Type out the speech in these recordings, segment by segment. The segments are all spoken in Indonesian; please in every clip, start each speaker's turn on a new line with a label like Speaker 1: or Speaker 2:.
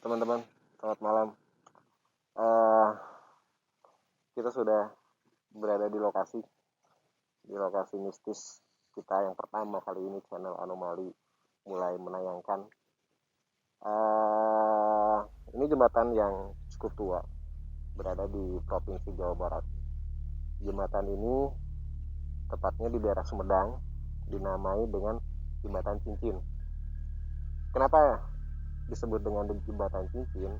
Speaker 1: Teman-teman, selamat malam. Eh, kita sudah berada di lokasi mistis kita yang pertama kali ini channel Anomali mulai menayangkan. Eh, ini jembatan yang cukup tua, berada di Provinsi Jawa Barat. Jembatan ini tepatnya di daerah Sumedang, dinamai dengan Jembatan Cincin. Kenapa disebut dengan Jembatan Cincin?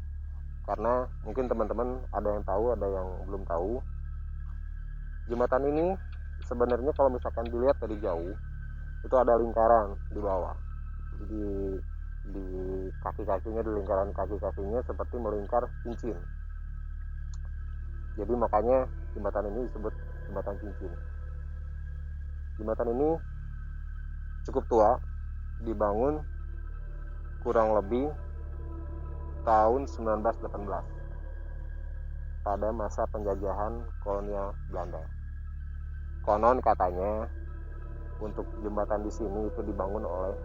Speaker 1: Karena mungkin teman-teman ada yang tahu, ada yang belum tahu. Jembatan ini sebenarnya kalau misalkan dilihat dari jauh itu ada lingkaran di bawah, di kaki-kakinya, di lingkaran kaki-kakinya seperti melingkar cincin. Jadi makanya jembatan ini disebut Jembatan Cincin. Jembatan ini cukup tua, dibangun kurang lebih tahun 1918 pada masa penjajahan kolonial Belanda. Konon katanya untuk jembatan di sini itu dibangun oleh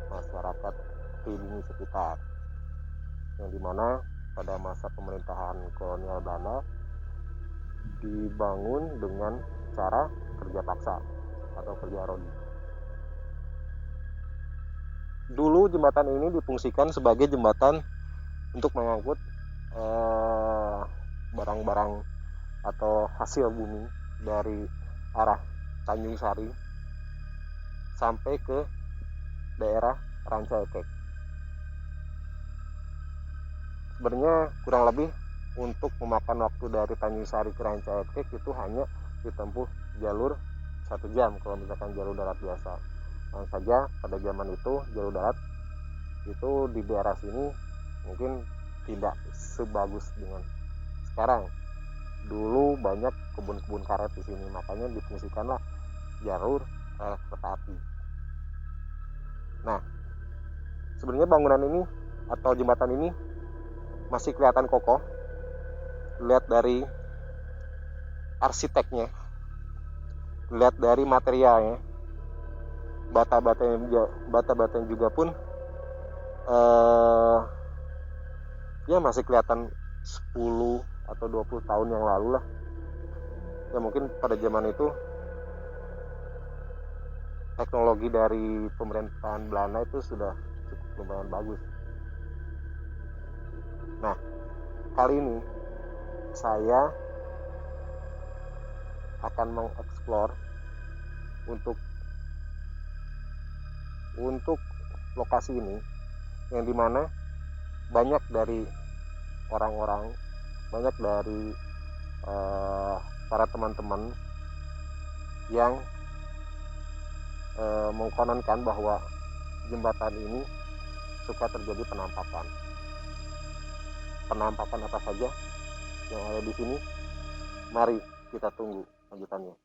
Speaker 1: masyarakat pribumi sekitar, yang dimana pada masa pemerintahan kolonial Belanda dibangun dengan cara kerja paksa atau kerja rodi. Dulu jembatan ini difungsikan sebagai jembatan untuk mengangkut barang-barang atau hasil bumi dari arah Tanjung Sari sampai ke daerah Rancaikek. Sebenarnya kurang lebih untuk memakan waktu dari Tanjung Sari ke Rancaikek itu hanya ditempuh jalur 1 jam kalau misalkan jalur darat biasa. Yang saja pada zaman itu jalur darat itu di daerah sini mungkin tidak sebagus dengan sekarang. Dulu banyak kebun-kebun karet di sini, makanya difungsikanlah jalur kereta api. Nah, sebenarnya bangunan ini atau jembatan ini masih kelihatan kokoh. Lihat dari arsiteknya, lihat dari materialnya, bata-batanya juga pun ya masih kelihatan 10 atau 20 tahun yang lalu lah. Ya mungkin pada zaman itu teknologi dari pemerintahan Belanda itu sudah cukup lumayan bagus. Nah, kali ini saya akan mengeksplor untuk lokasi ini, yang dimana banyak dari orang-orang, banyak dari para teman-teman yang mengkononkan bahwa jembatan ini suka terjadi penampakan. Penampakan apa saja yang ada di sini? Mari kita tunggu lanjutannya.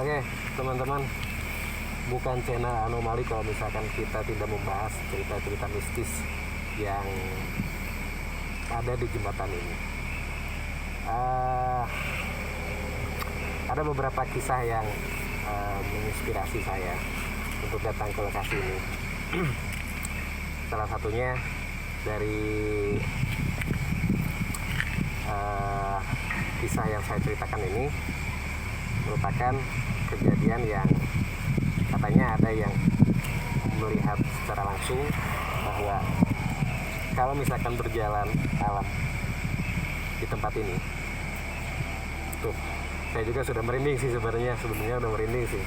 Speaker 1: Oke, teman-teman, bukan channel Anomali kalau misalkan kita tidak membahas cerita-cerita mistis yang ada di jembatan ini. Ada beberapa kisah yang menginspirasi saya untuk datang ke lokasi ini. Salah satunya dari kisah yang saya ceritakan ini merupakan kejadian yang katanya ada yang melihat secara langsung bahwa kalau misalkan berjalan malam di tempat ini, tuh saya juga sudah merinding sih sebenarnya udah merinding sih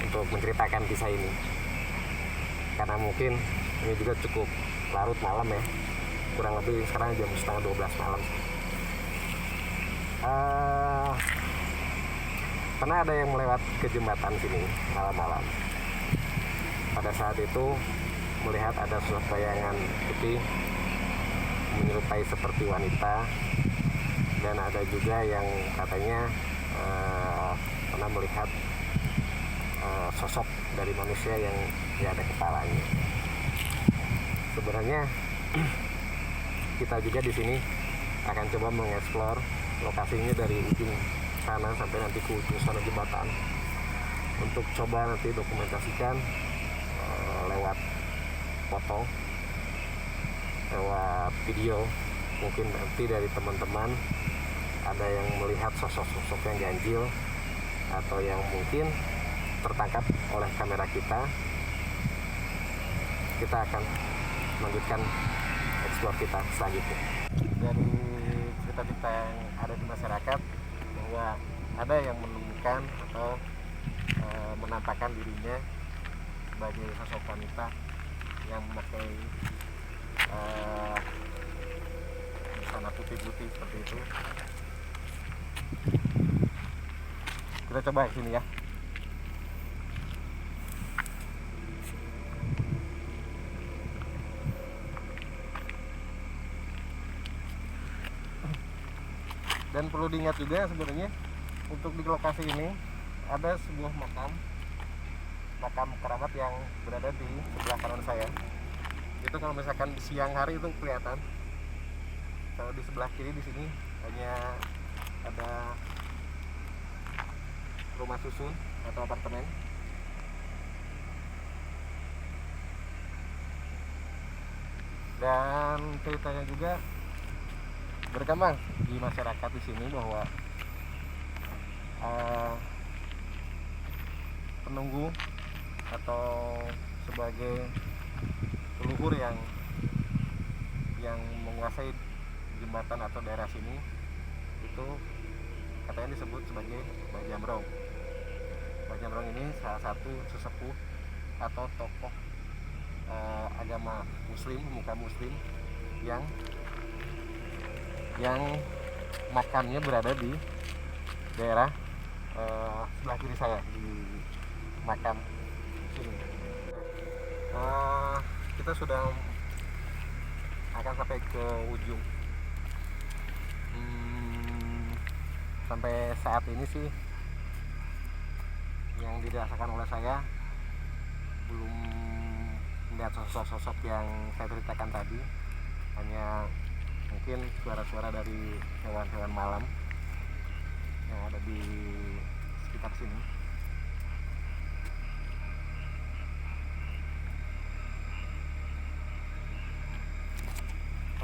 Speaker 1: untuk menceritakan kisah ini, karena mungkin ini juga cukup larut malam ya, kurang lebih sekarang jam setengah 12 malam. Pernah ada yang melewat ke jembatan sini malam-malam. Pada saat itu melihat ada sosok bayangan putih menyerupai seperti wanita, dan ada juga yang katanya pernah melihat sosok dari manusia yang tidak ada kepalanya. Sebenarnya kita juga di sini akan coba mengeksplor lokasinya dari ujung sana sampai nanti ke ujung sana jembatan, untuk coba nanti dokumentasikan lewat foto, lewat video. Mungkin nanti dari teman-teman ada yang melihat sosok-sosok yang ganjil atau yang mungkin tertangkap oleh kamera kita. Kita akan melanjutkan eksplor kita selanjutnya. Dari cerita-cerita yang ada di masyarakat, bahwa ada yang menemukan atau menampakkan dirinya sebagai sosok wanita yang memakai busana putih-putih seperti itu. Kita coba sini ya. Dan perlu diingat juga sebenarnya, untuk di lokasi ini ada sebuah makam keramat yang berada di sebelah kanan saya. Itu kalau misalkan siang hari itu kelihatan. Kalau di sebelah kiri di sini hanya ada rumah susun atau apartemen. Dan ceritanya juga berkembang di masyarakat di sini bahwa penunggu atau sebagai leluhur yang menguasai jembatan atau daerah sini itu katanya disebut sebagai Mbah Jamrong. Mbah Jamrong ini salah satu sesepuh atau tokoh agama muslim, pemuka muslim yang makamnya berada di daerah sebelah kiri saya, di makam sini. Kita sudah akan sampai ke ujung. Sampai saat ini sih yang dirasakan oleh saya belum melihat sosok-sosok yang saya ceritakan tadi, hanya mungkin suara-suara dari hewan-hewan malam yang ada di sekitar sini.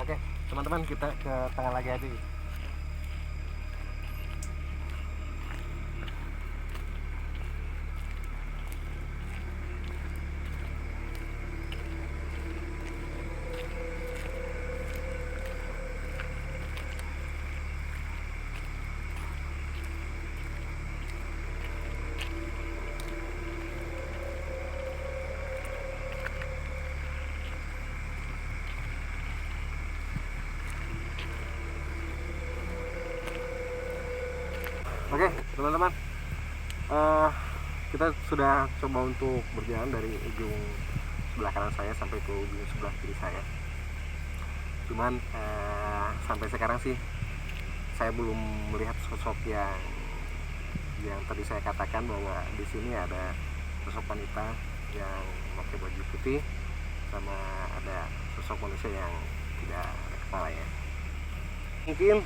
Speaker 1: Oke, teman-teman, kita ke tengah lagi aja. Oke, teman-teman, kita sudah coba untuk berjalan dari ujung sebelah kanan saya sampai ke ujung sebelah kiri saya. Cuman sampai sekarang sih saya belum melihat sosok yang tadi saya katakan bahwa di sini ada sosok wanita yang pakai baju putih, sama ada sosok manusia yang tidak ada kepalanya. Mungkin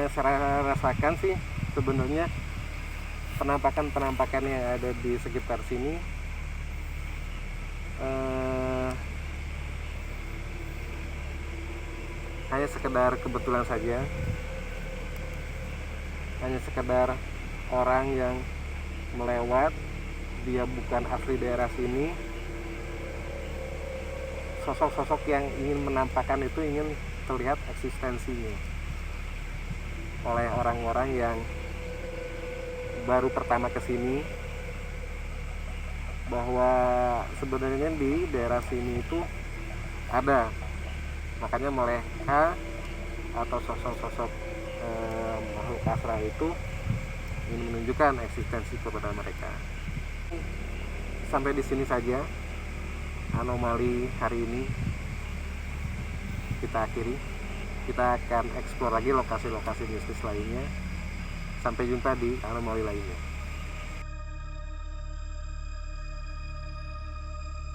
Speaker 1: yang saya rasakan sih sebenarnya penampakan yang ada di sekitar sini hanya sekedar kebetulan saja, hanya sekedar orang yang melewat dia bukan asli daerah sini, sosok-sosok yang ingin menampakkan itu ingin terlihat eksistensinya oleh orang-orang yang baru pertama kesini, bahwa sebenarnya di daerah sini itu ada. Makanya mereka atau sosok-sosok makhluk astral itu ingin menunjukkan eksistensi kepada mereka. Sampai di sini saja anomali hari ini kita akhiri. Kita akan eksplor lagi lokasi-lokasi mistis lainnya. Sampai jumpa di anomali lainnya.